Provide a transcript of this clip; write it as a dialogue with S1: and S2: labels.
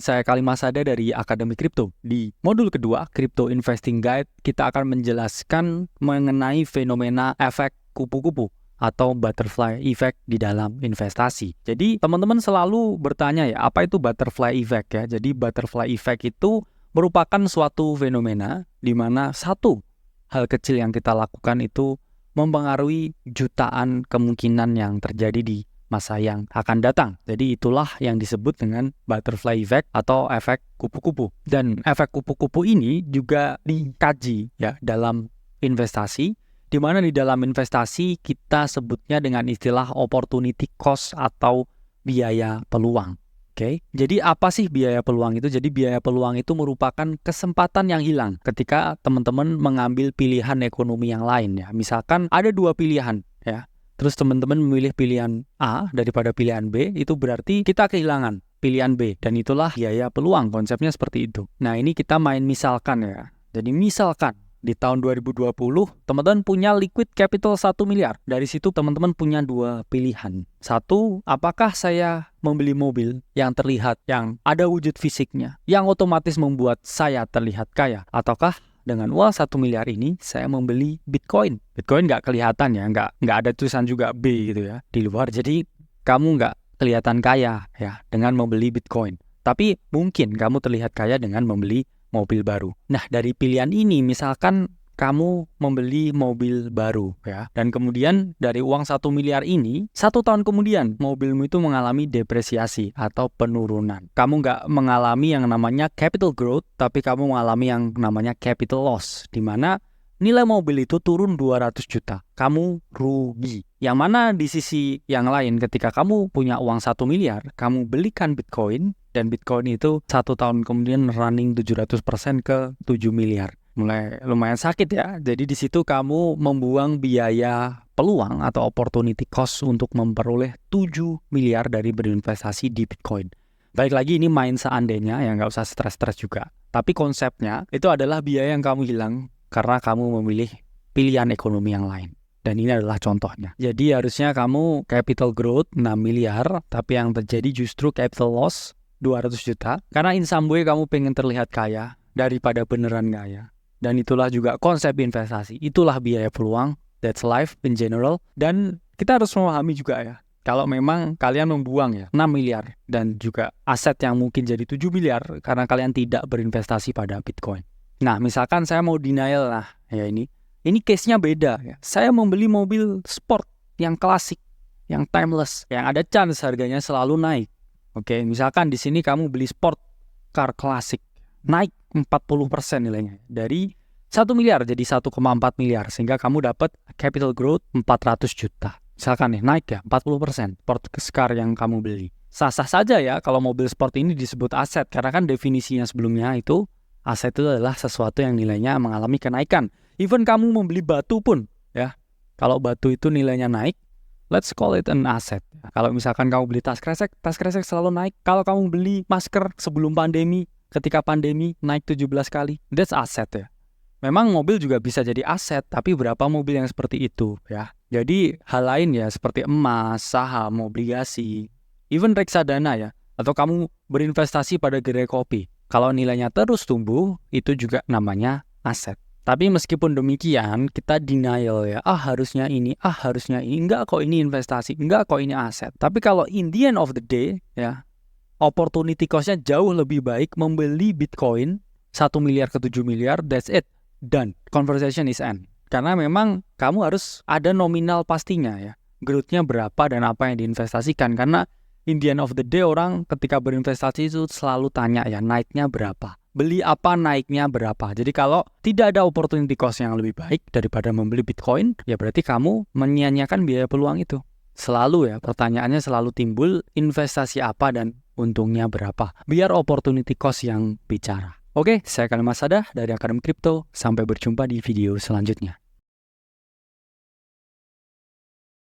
S1: Saya Kalimasada dari Akademi Kripto. Di modul kedua, Crypto Investing Guide, kita akan menjelaskan mengenai fenomena efek kupu-kupu atau butterfly effect di dalam investasi. Jadi, teman-teman selalu bertanya ya, apa itu butterfly effect ya? Jadi, butterfly effect itu merupakan suatu fenomena di mana satu hal kecil yang kita lakukan itu mempengaruhi jutaan kemungkinan yang terjadi di masa yang akan datang. Jadi itulah yang disebut dengan butterfly effect atau efek kupu-kupu. Dan efek kupu-kupu ini juga dikaji ya dalam investasi, di mana di dalam investasi kita sebutnya dengan istilah opportunity cost atau biaya peluang. Oke, jadi apa sih biaya peluang itu? Jadi biaya peluang itu merupakan kesempatan yang hilang ketika teman-teman mengambil pilihan ekonomi yang lain ya. Misalkan ada dua pilihan ya. Terus teman-teman memilih pilihan A daripada pilihan B, itu berarti kita kehilangan pilihan B. Dan itulah biaya peluang, konsepnya seperti itu. Nah, ini kita main misalkan ya. Jadi misalkan di tahun 2020, teman-teman punya liquid capital 1 miliar. Dari situ teman-teman punya dua pilihan. Satu, apakah saya membeli mobil yang terlihat, yang ada wujud fisiknya, yang otomatis membuat saya terlihat kaya? Ataukah dengan uang 1 miliar ini, saya membeli Bitcoin. Bitcoin nggak kelihatan ya, nggak ada tulisan juga B gitu ya di luar. Jadi kamu nggak kelihatan kaya ya dengan membeli Bitcoin. Tapi mungkin kamu terlihat kaya dengan membeli mobil baru. Nah, dari pilihan ini misalkan kamu membeli mobil baru ya, dan kemudian dari uang 1 miliar ini 1 tahun kemudian mobilmu itu mengalami depresiasi atau penurunan. Kamu nggak mengalami yang namanya capital growth, tapi kamu mengalami yang namanya capital loss, di mana nilai mobil itu turun 200 juta. Kamu rugi. Yang mana di sisi yang lain ketika kamu punya uang 1 miliar, kamu belikan Bitcoin, dan Bitcoin itu 1 tahun kemudian running 700% ke 7 miliar. Mulai lumayan sakit ya. Jadi di situ kamu membuang biaya peluang atau opportunity cost untuk memperoleh 7 miliar dari berinvestasi di Bitcoin. Baik lagi, ini main seandainya ya, nggak usah stres-stres juga. Tapi konsepnya itu adalah biaya yang kamu hilang karena kamu memilih pilihan ekonomi yang lain. Dan ini adalah contohnya. Jadi harusnya kamu capital growth 6 miliar, tapi yang terjadi justru capital loss 200 juta. Karena in some way kamu pengen terlihat kaya daripada beneran kaya. Dan itulah juga konsep investasi. Itulah biaya peluang. That's life in general. Dan kita harus memahami juga ya, kalau memang kalian membuang ya 6 miliar dan juga aset yang mungkin jadi 7 miliar karena kalian tidak berinvestasi pada Bitcoin. Nah, misalkan saya mau denial lah ya, ini case-nya beda ya. Saya membeli mobil sport yang klasik, yang timeless, yang ada chance harganya selalu naik. Oke, misalkan di sini kamu beli sport car klasik, naik 40% nilainya. Dari 1 miliar jadi 1,4 miliar. Sehingga kamu dapat capital growth 400 juta. Misalkan nih, naik ya 40% sport car yang kamu beli. Sah-sah saja ya kalau mobil sport ini disebut aset. Karena kan definisinya sebelumnya itu, aset itu adalah sesuatu yang nilainya mengalami kenaikan. Even kamu membeli batu pun ya, kalau batu itu nilainya naik, let's call it an asset. Kalau misalkan kamu beli tas kresek selalu naik. Kalau kamu beli masker sebelum pandemi, ketika pandemi naik 17 kali, that's asset ya. Memang mobil juga bisa jadi aset, tapi berapa mobil yang seperti itu ya. Jadi hal lain ya seperti emas, saham, obligasi, even reksadana ya. Atau kamu berinvestasi pada gerai kopi. Kalau nilainya terus tumbuh, itu juga namanya aset. Tapi meskipun demikian, kita denial ya, harusnya ini, enggak kok ini investasi, enggak kok ini aset. Tapi kalau in the end of the day ya, opportunity cost-nya jauh lebih baik membeli Bitcoin 1 miliar ke 7 miliar, that's it, done, conversation is end. Karena memang kamu harus ada nominal pastinya ya, growth-nya berapa dan apa yang diinvestasikan. Karena in the end of the day orang ketika berinvestasi itu selalu tanya ya, naiknya berapa, beli apa naiknya berapa. Jadi kalau tidak ada opportunity cost yang lebih baik daripada membeli Bitcoin, ya berarti kamu menyia-nyiakan biaya peluang itu. Selalu ya, pertanyaannya selalu timbul, investasi apa dan untungnya berapa. Biar opportunity cost yang bicara. Oke, saya Kalimasada dari Akademi Kripto. Sampai berjumpa di video selanjutnya.